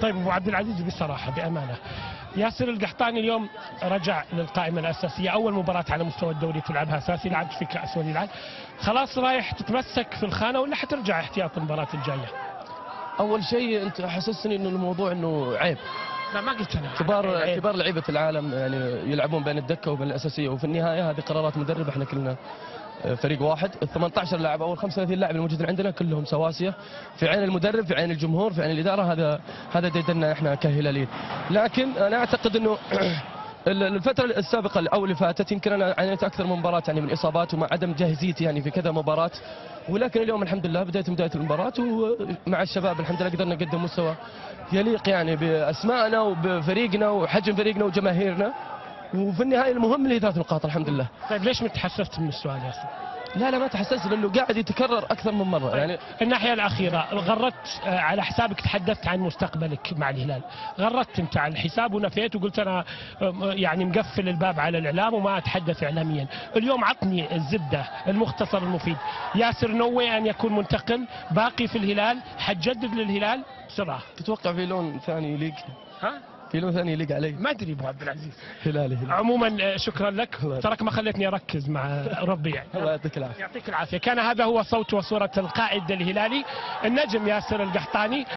طيب ابو عبد العزيز، بصراحه بامانه ياسر القحطاني اليوم رجع للقائمه الاساسيه، اول مباراه على مستوى الدوري تلعبها اساسي، لعبت في كاس ولي العهد، خلاص رايح تتمسك في الخانه ولا حترجع احتياط المباراه الجايه؟ اول شيء انت حسسني انه الموضوع انه عيب. لا ما قلت انا. كبار لعيبه العالم يعني يلعبون بين الدكه وبين الاساسيه، وفي النهايه هذه قرارات مدرب. احنا كلنا فريق واحد، ال 18 لاعب او ال 35 لاعب الموجودين عندنا كلهم سواسيه في عين المدرب، في عين الجمهور، في عين الاداره. هذا ديدنا احنا كهلاليين. لكن انا اعتقد انه الفترة السابقة أو اللي فاتت يمكن أنا عانيت أكثر من مباراة يعني من إصابات ومع عدم جاهزيتي يعني في كذا مباراة، بداية اليوم بداية المباراة ومع الشباب الحمد لله قدرنا نقدم مستوى يليق يعني بأسمائنا وبفريقنا وحجم فريقنا وجماهيرنا، وفي النهاية المهم اللي هي 3 نقاط الحمد لله. طيب ليش ما تحسست من السؤال يا أخي؟ لا ما تحسست لانه قاعد يتكرر اكثر من مره. طيب. يعني الناحيه الاخيره غردت على حسابك، تحدثت عن مستقبلك مع الهلال، غردت انت على الحساب ونفيت وقلت انا يعني مقفل الباب على الاعلام وما اتحدث اعلاميا. اليوم عطني الزبده، المختصر المفيد. ياسر نوي ان يكون منتقل، باقي في الهلال، حتجدد للهلال بسرعه؟ تتوقع في لون ثاني يليق؟ ها؟ في لون ثاني يليق علي؟ ما ادري ابو عبد العزيز. هلالي. عموما شكرا لك، تراك ما خلتني اركز مع ربي يعني. الله يعطيك العافيه. يعطيك العافيه. كان هذا هو صوت وصوره القائد الهلالي النجم ياسر القحطاني.